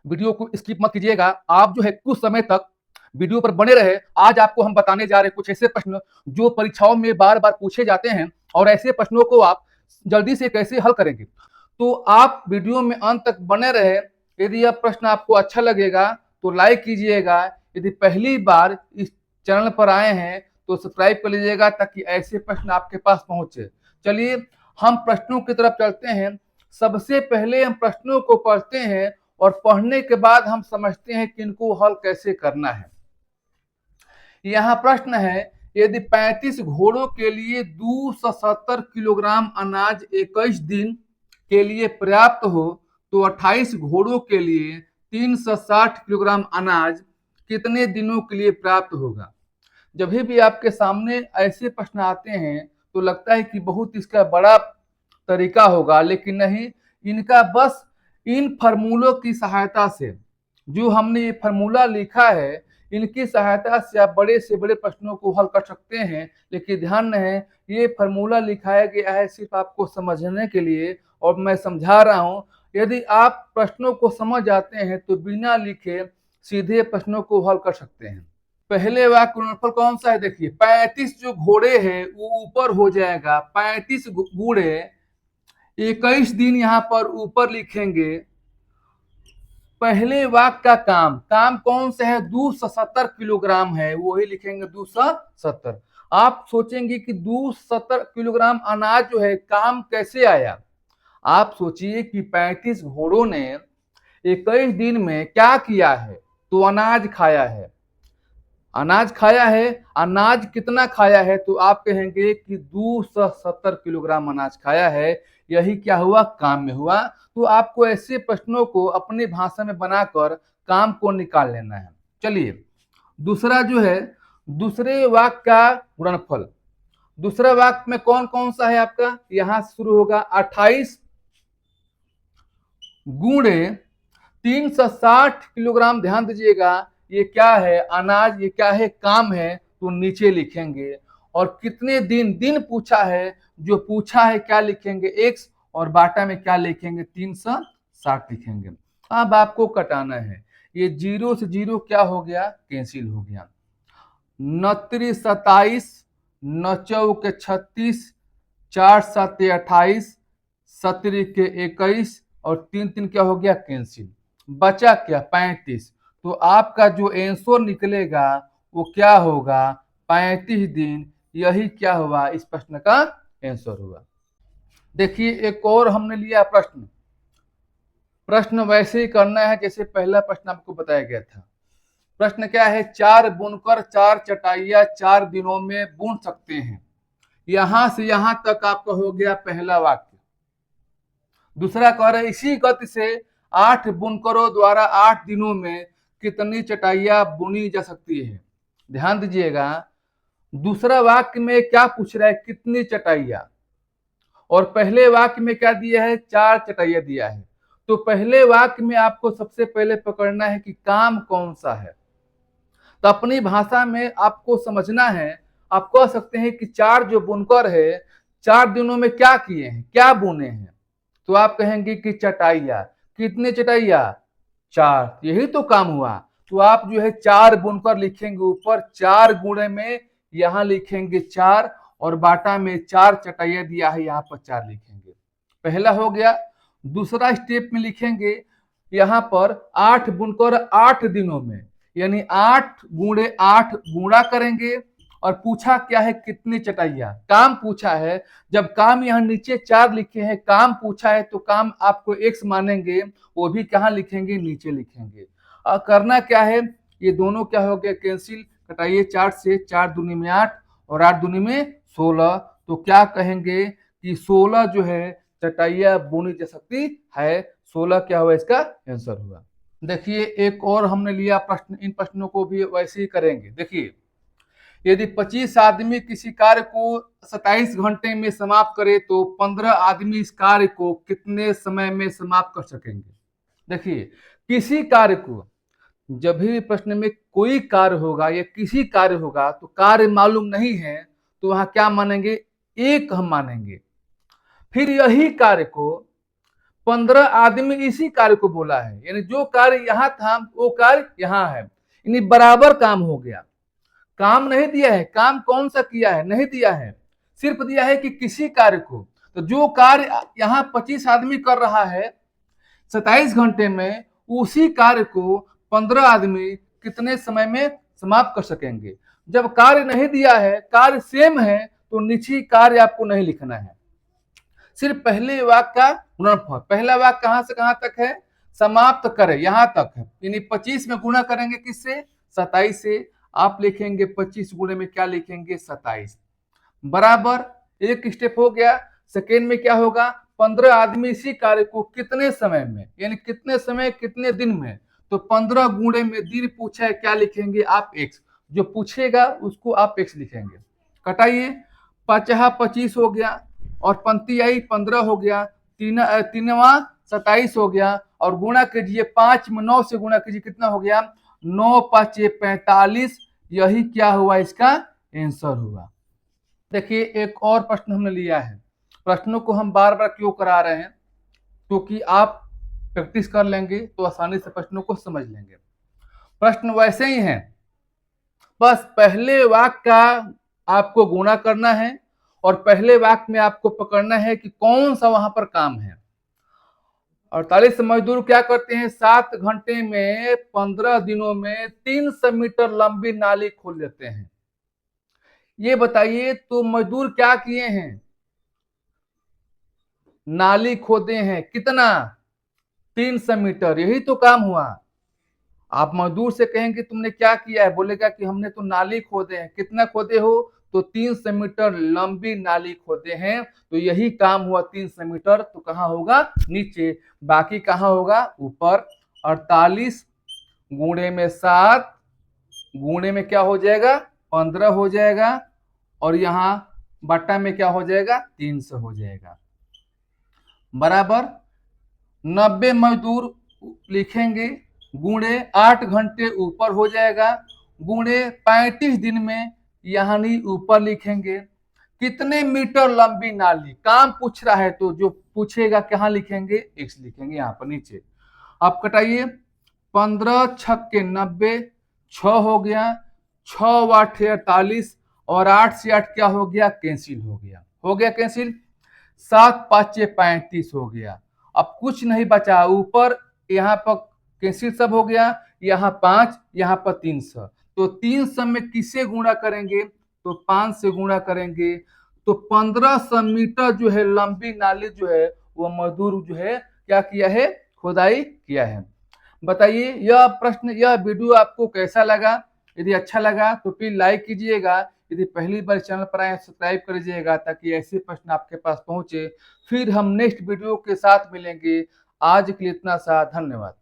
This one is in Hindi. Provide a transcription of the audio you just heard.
वीडियो को स्किप मत कीजिएगा। आप जो है कुछ समय तक वीडियो पर बने रहे। आज आपको हम बताने जा रहे हैं कुछ ऐसे प्रश्न जो परीक्षाओं में बार बार पूछे जाते हैं और ऐसे प्रश्नों को आप जल्दी से कैसे हल करेंगे। तो आप वीडियो में अंत तक बने रहे। यदि यह प्रश्न आपको अच्छा लगेगा तो लाइक कीजिएगा। यदि पहली बार इस चैनल पर आए हैं तो सब्सक्राइब कर लीजिएगा ताकि ऐसे प्रश्न आपके पास पहुंचे। चलिए हम प्रश्नों की तरफ चलते हैं। सबसे पहले हम प्रश्नों को पढ़ते हैं और पढ़ने के बाद हम समझते हैं कि इनको हल कैसे करना है। यहाँ प्रश्न है, यदि 35 घोड़ों के लिए 270 किलोग्राम अनाज 21 दिन के लिए पर्याप्त हो तो 28 घोड़ों के लिए 360 किलोग्राम अनाज कितने दिनों के लिए पर्याप्त होगा। जब भी आपके सामने ऐसे प्रश्न आते हैं तो लगता है कि बहुत इसका बड़ा तरीका होगा, लेकिन नहीं। इनका बस इन फार्मूलों की सहायता से, जो हमने ये फार्मूला लिखा है, इनकी सहायता से आप बड़े से बड़े प्रश्नों को हल कर सकते हैं। लेकिन ध्यान रहे, ये फार्मूला लिखाया गया है सिर्फ आपको समझने के लिए और मैं समझा रहा हूं। यदि आप प्रश्नों को समझ जाते हैं तो बिना लिखे सीधे प्रश्नों को हल कर सकते हैं। पहले वाक्य गुणनफल कौन सा है, देखिए 35 जो घोड़े हैं वो ऊपर हो जाएगा। 35 घोड़े 21 दिन यहाँ पर ऊपर लिखेंगे। पहले वाक्य का काम कौन सा है, 270 किलोग्राम है, वही लिखेंगे 270। आप सोचेंगे कि 270 किलोग्राम अनाज जो है काम कैसे आया। आप सोचिए कि 35 घोड़ों ने 21 दिन में क्या किया है, तो अनाज खाया है। अनाज खाया है, अनाज कितना खाया है, तो आप कहेंगे कि 270 किलोग्राम अनाज खाया है। यही क्या हुआ, काम में हुआ। तो आपको ऐसे प्रश्नों को अपनी भाषा में बनाकर काम को निकाल लेना है। चलिए दूसरा जो है, दूसरे वाक्य का गुणनफल। दूसरा वाक्य में कौन कौन सा है आपका, यहां शुरू होगा 28 गुणे 360 किलोग्राम। ध्यान दीजिएगा, ये क्या है, अनाज, ये क्या है, काम है, तो नीचे लिखेंगे। और कितने दिन, दिन पूछा है, जो पूछा है क्या लिखेंगे, x, और बाटा में क्या लिखेंगे, 360 लिखेंगे। अब आपको कटाना है। ये 0 से 0 क्या हो गया, कैंसिल हो गया। 29 27, 9 के 36, 4 7 28, 17 के 21 और 3 3 क्या हो गया, कैंसिल। बचा क्या, 35। तो आपका जो आंसर निकलेगा वो क्या होगा, 35 दिन। यही क्या हुआ, इस प्रश्न का आंसर हुआ। देखिए एक और हमने लिया प्रश्न। प्रश्न वैसे ही करना है जैसे पहला प्रश्न आपको बताया गया था। प्रश्न क्या है, 4 बुनकर 4 चटाइयां 4 दिनों में बुन सकते हैं। यहां से यहां तक आपका हो गया पहला वाक्य। दूसरा कह रहा है, इसी गति से 8 बुनकरों द्वारा 8 दिनों में कितनी चटाइयां बुनी जा सकती है। ध्यान दीजिएगा, दूसरा वाक्य में क्या पूछ रहा है, कितनी चटाइयां, और पहले वाक्य में क्या दिया है, 4 चटाइयां दिया है। तो पहले वाक्य में आपको सबसे पहले पकड़ना है कि काम कौन सा है। तो अपनी भाषा में आपको समझना है। आप कह सकते हैं कि 4 जो बुनकर है 4 दिनों में क्या किए हैं, क्या बुने हैं। तो आप कहेंगे कि चटाइया। कितने चटाइया, 4, यही तो काम हुआ। तो आप जो है 4 बुनकर लिखेंगे ऊपर, 4 गुणे में यहां लिखेंगे 4, और बाटा में 4 चटाइया दिया है, यहाँ पर 4 लिखेंगे। पहला हो गया। दूसरा स्टेप में लिखेंगे यहाँ पर 8 बुनकर 8 दिनों में, यानी 8 गुणे 8 गुणा करेंगे। और पूछा क्या है, कितनी चटाइया, काम पूछा है। जब काम यहाँ नीचे 4 लिखे हैं, काम पूछा है, तो काम आपको x मानेंगे, वो भी कहाँ लिखेंगे, नीचे लिखेंगे। करना क्या है, ये दोनों क्या हो गया, कैंसिल। कटाइए 4 से, 4 दूनी में 8 और 8 दूनी में 16। तो क्या कहेंगे कि 16 जो है चटाइया बुनी जा सकती है। 16 क्या हुआ, इसका आंसर हुआ। देखिए एक और हमने लिया प्रश्न। इन प्रश्नों को भी वैसे ही करेंगे। देखिए, यदि 25 आदमी किसी कार्य को 27 घंटे में समाप्त करे तो 15 आदमी इस कार्य को कितने समय में समाप्त कर सकेंगे। देखिए, किसी कार्य को, जब भी प्रश्न में कोई कार्य होगा या किसी कार्य होगा तो कार्य मालूम नहीं है तो वहां क्या मानेंगे, एक हम मानेंगे। फिर यही कार्य को 15 आदमी इसी कार्य को बोला है, यानी जो कार्य यहां था वो कार्य यहां है, यानी बराबर काम हो गया। काम नहीं दिया है, काम कौन सा किया है नहीं दिया है, सिर्फ दिया है कि किसी कार्य को। तो जो कार्य यहाँ 25 आदमी कर रहा है 27 घंटे में, उसी कार्य को 15 आदमी कितने समय में समाप्त कर सकेंगे। जब कार्य नहीं दिया है, कार्य सेम है, तो नीचे कार्य आपको नहीं लिखना है, सिर्फ पहले वाक्य का गुणनफल। पहला वाक्य कहां से कहां तक है, समाप्त करे यहां तक है, यानी 25 में गुणा करेंगे किससे, 27 से। आप लिखेंगे 25 गुणे में क्या लिखेंगे, 27 बराबर। एक स्टेप हो गया। सेकेंड में क्या होगा, 15 आदमी इसी कार्य को कितने समय में, यानी कितने समय कितने दिन में। तो 15 गुणे में दिन पूछा है, क्या लिखेंगे आप, x। जो पूछेगा उसको आप x लिखेंगे। कटाइए, 25 हो गया, और पंक्ति आई 15 हो गया, तीनवा 27 हो गया, और गुणा कीजिए 5 में 9 से गुणा कीजिए, कितना हो गया, 9 5 45। यही क्या हुआ, इसका आंसर हुआ। देखिए एक और प्रश्न हमने लिया है। प्रश्नों को हम बार बार क्यों करा रहे हैं, क्योंकि आप प्रैक्टिस कर लेंगे तो आसानी से प्रश्नों को समझ लेंगे। प्रश्न वैसे ही हैं, बस पहले वाक्य का आपको गुणा करना है, और पहले वाक्य में आपको पकड़ना है कि कौन सा वहां पर काम है। 48 मजदूर क्या करते हैं, 7 घंटे में 15 दिनों में 300 मीटर लंबी नाली खोल देते हैं। ये बताइए तो मजदूर क्या किए हैं, नाली खोदे हैं, कितना, 300 मीटर, यही तो काम हुआ। आप मजदूर से कहेंगे तुमने क्या किया है, बोलेगा कि हमने तो नाली खोदे हैं। कितना खोदे हो, तो 300 मीटर लंबी नाली खोदे हैं। तो यही काम हुआ, 300 मीटर। तो कहाँ होगा, नीचे। बाकी कहाँ होगा, ऊपर। 48 गुणे में 7 गुणे में क्या हो जाएगा, 15 हो जाएगा, और यहाँ बट्टा में क्या हो जाएगा, 300 हो जाएगा बराबर। 90 मजदूर लिखेंगे, गुणे 8 घंटे ऊपर हो जाएगा, गुणे 35 दिन में, यानी ऊपर लिखेंगे। कितने मीटर लंबी नाली, काम पूछ रहा है तो जो पूछेगा कहाँ लिखेंगे, x लिखेंगे यहाँ पर नीचे। आप कटाइए, 15 छक्के 90, 6 हो गया, 6 8 48, और 8 से 8 क्या हो गया, कैंसिल हो गया, कैंसिल। 7 5 35 हो गया। अब कुछ नहीं बचा, ऊपर यहाँ पर कैंसिल सब हो गया, यहाँ 5, यहाँ पर 300। तो 300 में किसे गुणा करेंगे, तो 5 से गुणा करेंगे। तो 1500 मीटर जो है लंबी नाली जो है, वो मजदूर जो है क्या किया है, खुदाई किया है। बताइए यह प्रश्न, यह वीडियो आपको कैसा लगा। यदि अच्छा लगा तो प्लीज लाइक कीजिएगा। यदि पहली बार चैनल पर आए सब्सक्राइब कर लीजिएगा, ताकि ऐसे प्रश्न आपके पास पहुंचे। फिर हम नेक्स्ट वीडियो के साथ मिलेंगे। आज के लिए इतना सा, धन्यवाद।